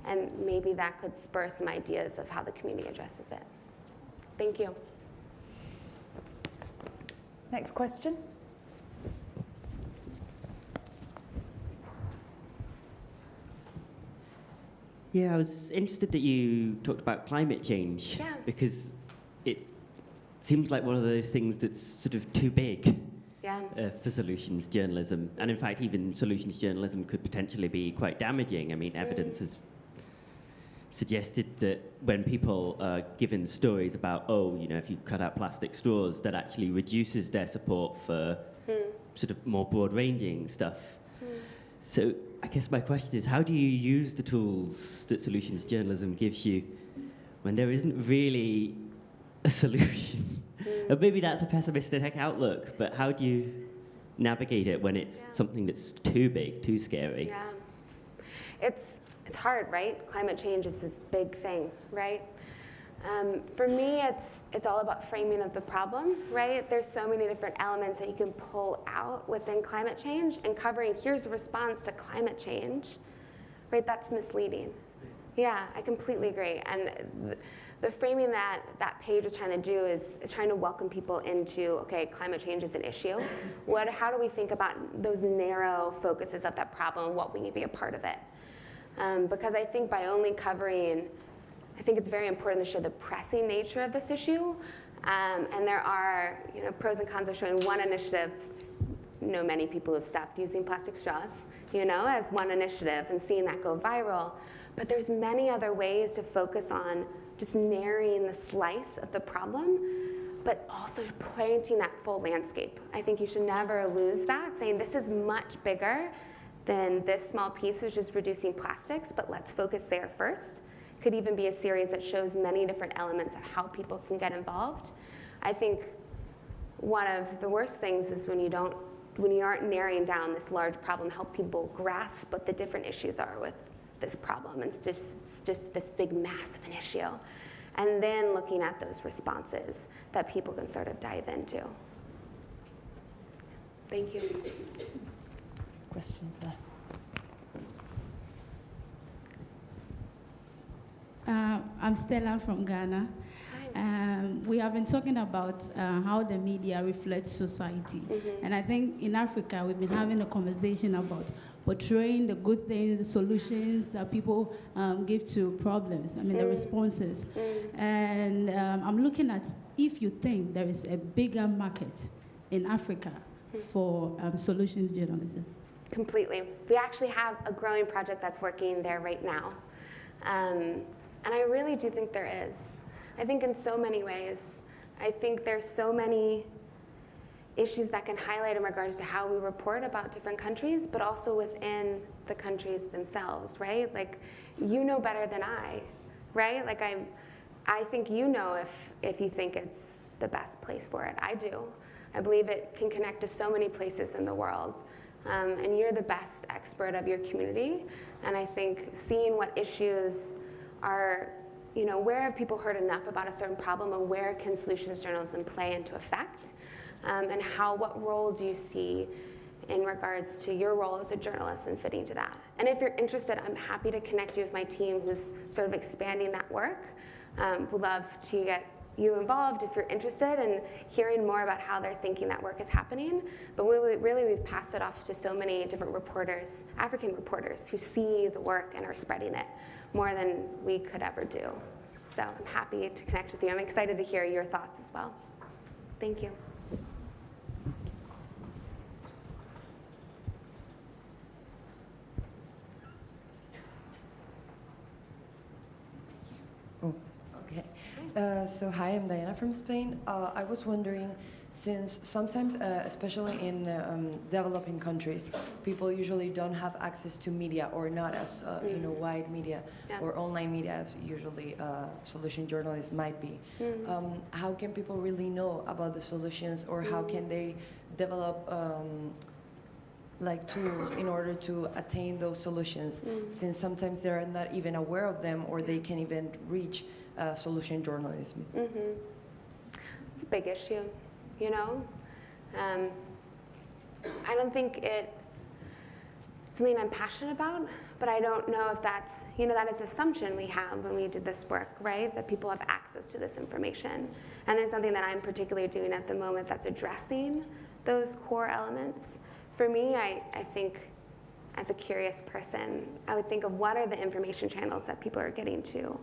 and maybe that could spur some ideas of how the community addresses it. Thank you. Next question. Yeah, I was interested that you talked about climate change, Yeah. because it's seems like one of those things that's sort of too big Yeah. for solutions journalism. And in fact, even solutions journalism could potentially be quite damaging. I mean, evidence has suggested that when people are given stories about, oh, you know, if you cut out plastic straws, that actually reduces their support for sort of more broad-ranging stuff. So I guess my question is, how do you use the tools that solutions journalism gives you when there isn't really a solution? Or maybe that's a pessimistic outlook, but how do you navigate it when it's something that's too big, too scary? Yeah. It's hard, right? Climate change is this big thing, right? For me, it's all about framing of the problem, right? There's so many different elements that you can pull out within climate change, and covering here's the response to climate change, right? That's misleading. Yeah, I completely agree. And the framing that page is trying to do is trying to welcome people into, okay, climate change is an issue. How do we think about those narrow focuses of that problem, what we need to be a part of it? Because I think by only covering, I think it's very important to show the pressing nature of this issue. And there are, you know, pros and cons of showing one initiative. You know, many people have stopped using plastic straws, you know, as one initiative and seeing that go viral. But there's many other ways to focus on just narrowing the slice of the problem, but also planting that full landscape. I think you should never lose that, saying this is much bigger than this small piece of just reducing plastics, but let's focus there first. Could even be a series that shows many different elements of how people can get involved. I think one of the worst things is when you aren't narrowing down this large problem, help people grasp what the different issues are with this problem. It's just this big mass of an issue. And then looking at those responses that people can sort of dive into. Thank you. Question there. I'm Stella from Ghana. We have been talking about how the media reflects society. And I think in Africa, we've been having a conversation about portraying the good things, the solutions that people give to problems, I mean, the responses. And I'm looking at if you think there is a bigger market in Africa for solutions journalism. Completely. We actually have a growing project that's working there right now. And I really do think there is. I think in so many ways, I think there's so many issues that can highlight in regards to how we report about different countries, but also within the countries themselves, right? Like, you know better than I, right? Like, I think you know if you think it's the best place for it. I do. I believe it can connect to so many places in the world. And you're the best expert of your community. And I think seeing what issues are, you know, where have people heard enough about a certain problem, and where can solutions journalism play into effect? And what role do you see in regards to your role as a journalist and fitting to that? And if you're interested, I'm happy to connect you with my team who's sort of expanding that work. Would love to get you involved if you're interested in hearing more about how they're thinking that work is happening. But we've passed it off to so many different reporters, African reporters, who see the work and are spreading it more than we could ever do. So I'm happy to connect with you. I'm excited to hear your thoughts as well. Thank you. Oh, okay. So hi, I'm Diana from Spain. I was wondering, since sometimes, especially in developing countries, people usually don't have access to media, or not as wide media or online media as usually solution journalists might be. How can people really know about the solutions, or how can they develop like tools in order to attain those solutions, since sometimes they're not even aware of them, or they can't even reach solution journalism? It's a big issue, you know? I don't think it's something I'm passionate about, but I don't know if that's, that is an assumption we have when we did this work, right? That people have access to this information. And there's something that I'm particularly doing at the moment that's addressing those core elements. For me, I think as a curious person, I would think of what are the information channels that people are getting to.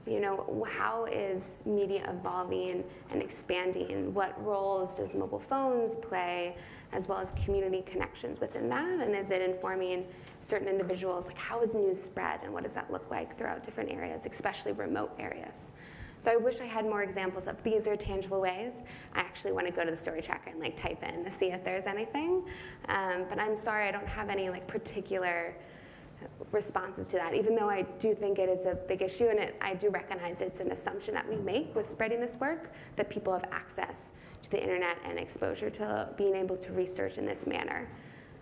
You know, how is media evolving and expanding? What roles does mobile phones play, as well as community connections within that? And is it informing certain individuals? Like, how is news spread, and what does that look like throughout different areas, especially remote areas? So I wish I had more examples of these are tangible ways. I actually want to go to the story tracker and like type in to see if there's anything. But I'm sorry, I don't have any like particular responses to that, even though I do think it is a big issue, and I do recognize it's an assumption that we make with spreading this work, that people have access to the internet and exposure to being able to research in this manner.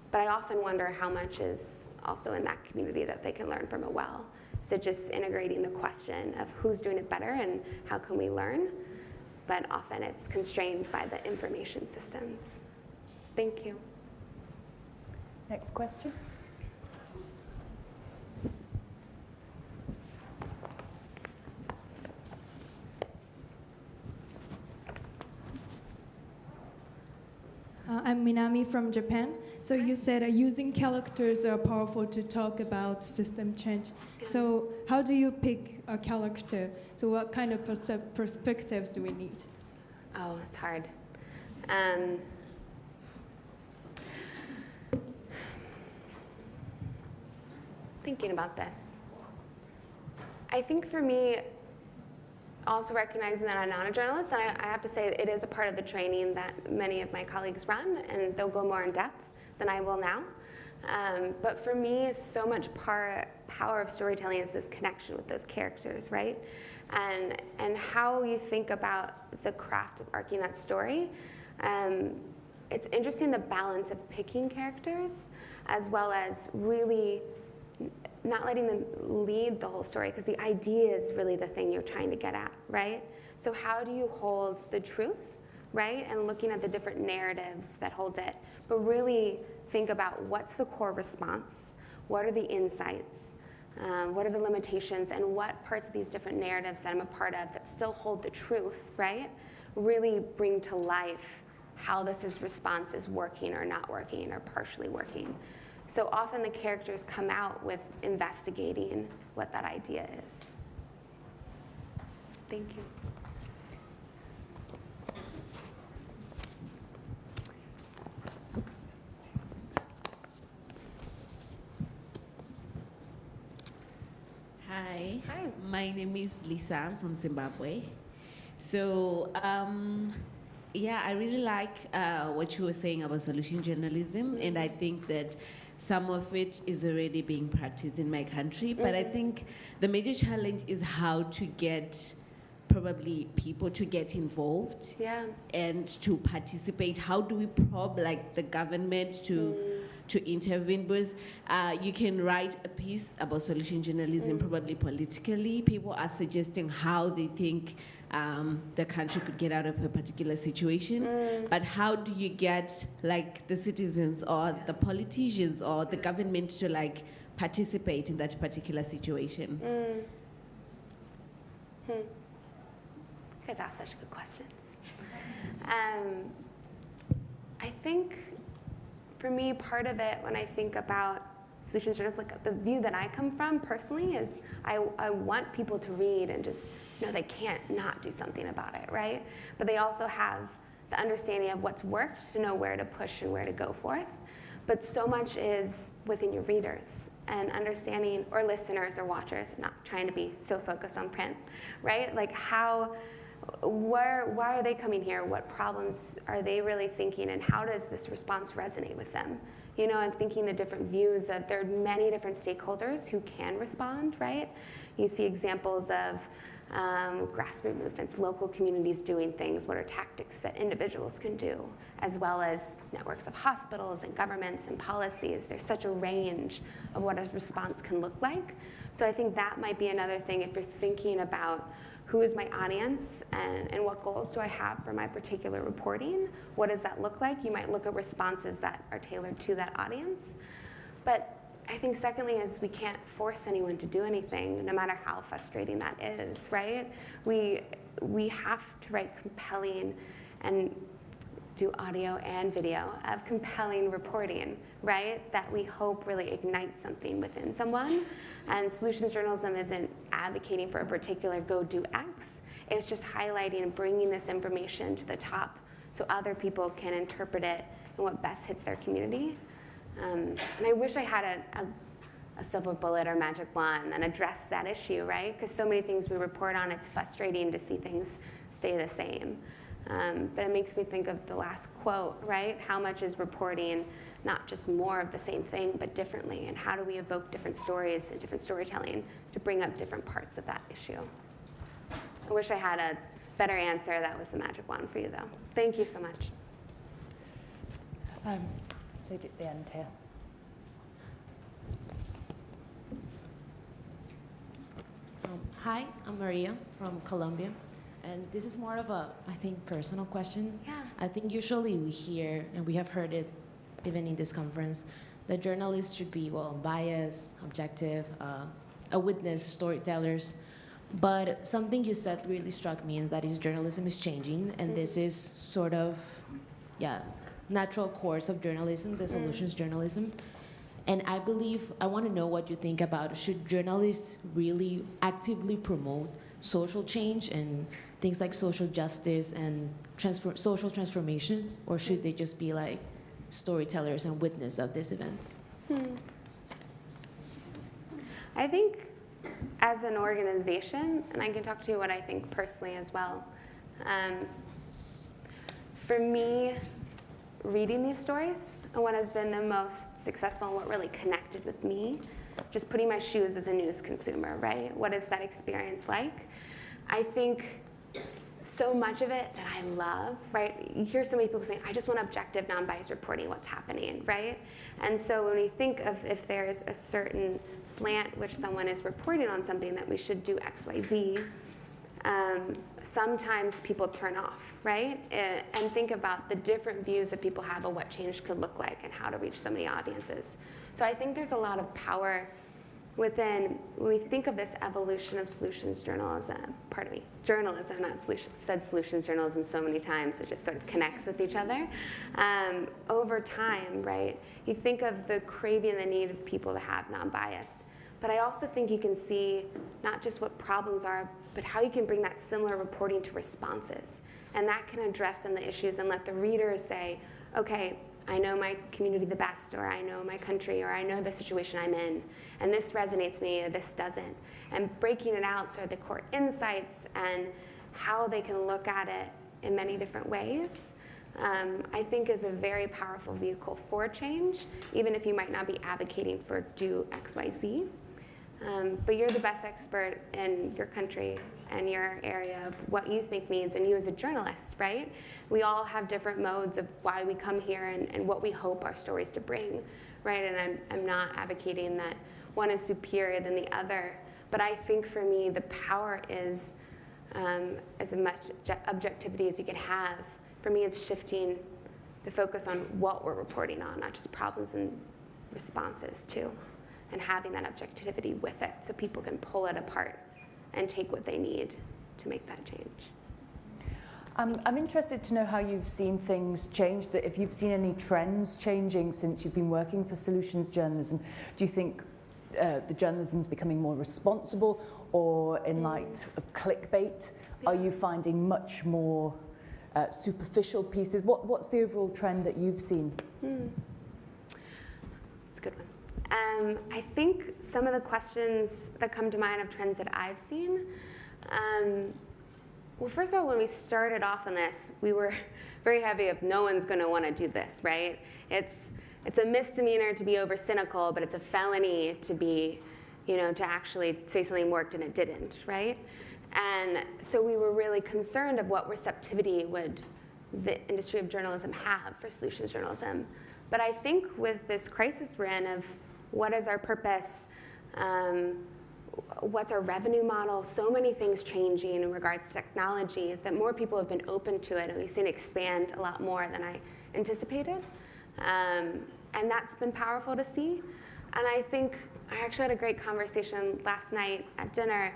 But I often wonder how much is also in that community that they can learn from it well. Is it just integrating the question of who's doing it better and how can we learn? But often it's constrained by the information systems. Thank you. Next question. I'm Minami from Japan. So you said using characters are powerful to talk about system change. So how do you pick a character? So what kind of perspectives do we need? Oh, it's hard. Thinking about this. I think for me, also recognizing that I'm not a journalist, and I have to say it is a part of the training that many of my colleagues run, and they'll go more in depth than I will now. But for me, so much power of storytelling is this connection with those characters, right? And how you think about the craft of arcing that story. It's interesting the balance of picking characters as well as really not letting them lead the whole story, because the idea is really the thing you're trying to get at, right? So how do you hold the truth, right? And looking at the different narratives that hold it, but really think about what's the core response, what are the insights, what are the limitations, and what parts of these different narratives that I'm a part of that still hold the truth, right? Really bring to life how this response is working or not working or partially working. So often the characters come out with investigating what that idea is. Thank you. Hi. Hi. My name is Lisa. I'm from Zimbabwe. So, yeah, I really like what you were saying about solution journalism, and I think that some of it is already being practiced in my country, but I think the major challenge is how to get probably people to get involved and to participate. How do we probe like the government to intervene? Because you can write a piece about solution journalism probably politically. People are suggesting how they think the country could get out of a particular situation, but how do you get like the citizens or the politicians or the government to like participate in that particular situation? You guys ask such good questions. I think for me, part of it when I think about solutions journalism, like the view that I come from personally is I want people to read and just know they can't not do something about it, right? But they also have the understanding of what's worked to know where to push and where to go forth. But so much is within your readers and understanding, or listeners or watchers. I'm not trying to be so focused on print, right? Like why are they coming here? What problems are they really thinking, and how does this response resonate with them? You know, I'm thinking the different views of there are many different stakeholders who can respond, right? You see examples of grassroots movements, local communities doing things, what are tactics that individuals can do, as well as networks of hospitals and governments and policies. There's such a range of what a response can look like. So I think that might be another thing if you're thinking about who is my audience and what goals do I have for my particular reporting? What does that look like? You might look at responses that are tailored to that audience. But I think secondly is we can't force anyone to do anything, no matter how frustrating that is, right? We have to write compelling and do audio and video of compelling reporting, right? That we hope really ignites something within someone. And solutions journalism isn't advocating for a particular go do X. It's just highlighting and bringing this information to the top so other people can interpret it and what best hits their community. And I wish I had a silver bullet or magic wand and address that issue, right? Because so many things we report on, it's frustrating to see things stay the same. But it makes me think of the last quote, right? How much is reporting not just more of the same thing, but differently? And how do we evoke different stories and different storytelling to bring up different parts of that issue? I wish I had a better answer. That was the magic wand for you, though. Thank you so much. Lady at the end here. Hi, I'm Maria from Colombia. And this is more of a, I think, personal question. Yeah. I think usually we hear, and we have heard it even in this conference, that journalists should be, well, unbiased, objective, a witness, storytellers. But something you said really struck me, and that is journalism is changing, and this is sort of, natural course of journalism, the solutions journalism. And I believe, I want to know what you think about, should journalists really actively promote social change and things like social justice and social transformations, or should they just be like storytellers and witness of these events? I think as an organization, and I can talk to you what I think personally as well, for me, reading these stories and what has been the most successful and what really connected with me, just putting my shoes as a news consumer, right? What is that experience like? I think so much of it that I love, right? You hear so many people saying, I just want objective, non-biased reporting what's happening, right? And so when we think of if there's a certain slant which someone is reporting on something that we should do X, Y, Z, sometimes people turn off, right? And think about the different views that people have of what change could look like and how to reach so many audiences. So I think there's a lot of power within, when we think of this evolution of solutions journalism, journalism, not solutions. I've said solutions journalism so many times, it just sort of connects with each other. Over time, right, you think of the craving and the need of people to have non-bias. But I also think you can see not just what problems are, but how you can bring that similar reporting to responses. And that can address some of the issues and let the readers say, okay, I know my community the best, or I know my country, or I know the situation I'm in, and this resonates with me, or this doesn't. And breaking it out, so the core insights and how they can look at it in many different ways, I think is a very powerful vehicle for change, even if you might not be advocating for do X, Y, Z. But you're the best expert in your country and your area of what you think means, and you as a journalist, right? We all have different modes of why we come here and what we hope our stories to bring, right? And I'm not advocating that one is superior than the other, but I think for me the power is as much objectivity as you can have. For me, it's shifting the focus on what we're reporting on, not just problems and responses too, and having that objectivity with it so people can pull it apart and take what they need to make that change. I'm interested to know how you've seen things change, that if you've seen any trends changing since you've been working for solutions journalism. Do you think the journalism's becoming more responsible, or in light of clickbait, are you finding much more superficial pieces? What's the overall trend that you've seen? That's a good one. I think some of the questions that come to mind of trends that I've seen, well, first of all, when we started off on this, we were very heavy of no one's going to want to do this, right? It's a misdemeanor to be over cynical, but it's a felony to be, to actually say something worked and it didn't, right? And so we were really concerned of what receptivity would the industry of journalism have for solutions journalism. But I think with this crisis we're in of what is our purpose, what's our revenue model, so many things changing in regards to technology that more people have been open to it, and we've seen it expand a lot more than I anticipated. And that's been powerful to see. And I think I actually had a great conversation last night at dinner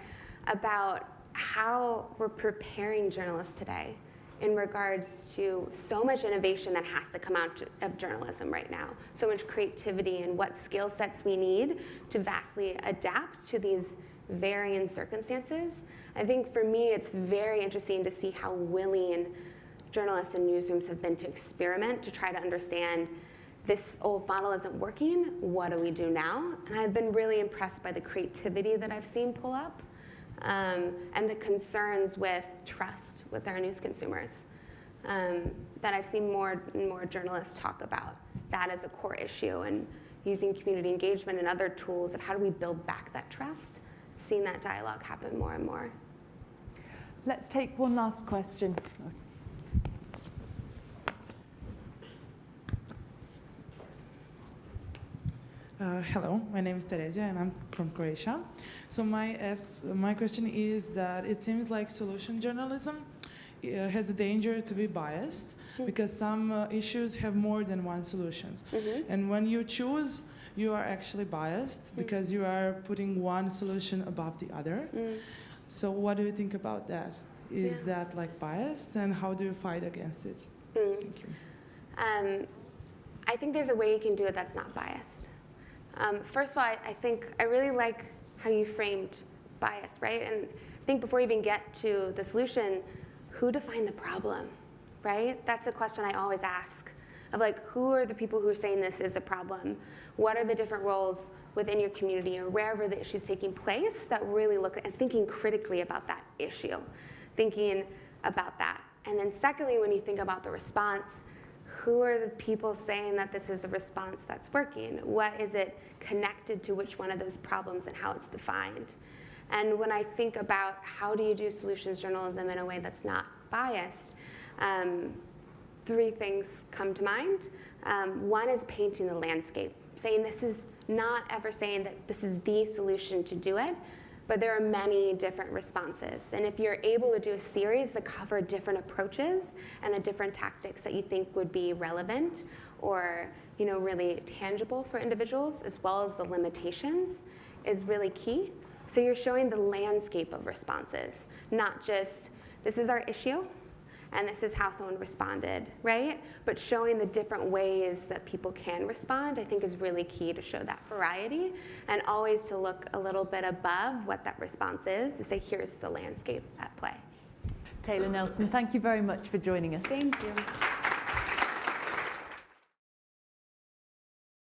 about how we're preparing journalists today in regards to so much innovation that has to come out of journalism right now, so much creativity and what skill sets we need to vastly adapt to these varying circumstances. I think for me, it's very interesting to see how willing journalists and newsrooms have been to experiment, to try to understand this old model isn't working, what do we do now? And I've been really impressed by the creativity that I've seen pull up and the concerns with trust with our news consumers that I've seen more and more journalists talk about that as a core issue, and using community engagement and other tools of how do we build back that trust. I've seen that dialogue happen more and more. Let's take one last question. Hello, my name is Teresa and I'm from Croatia. So my question is that it seems like solution journalism has a danger to be biased because some issues have more than one solution. And when you choose, you are actually biased because you are putting one solution above the other. So what do you think about that? Is that like biased, and how do you fight against it? Thank you. I think there's a way you can do it that's not biased. First of all, I think I really like how you framed bias, right? And I think before you even get to the solution, who defined the problem, right? That's a question I always ask, of like, who are the people who are saying this is a problem? What are the different roles within your community or wherever the issue is taking place that really look at and thinking critically about that issue, thinking about that. And then secondly, when you think about the response, who are the people saying that this is a response that's working? What is it connected to which one of those problems and how it's defined? And when I think about how do you do solutions journalism in a way that's not biased, three things come to mind. One is painting the landscape, saying this is not ever saying that this is the solution to do it, but there are many different responses. And if you're able to do a series that cover different approaches and the different tactics that you think would be relevant or really tangible for individuals, as well as the limitations, is really key. So you're showing the landscape of responses, not just this is our issue and this is how someone responded, right? But showing the different ways that people can respond, I think, is really key to show that variety, and always to look a little bit above what that response is, to say, here's the landscape at play. Taylor Nelson, thank you very much for joining us. Thank you.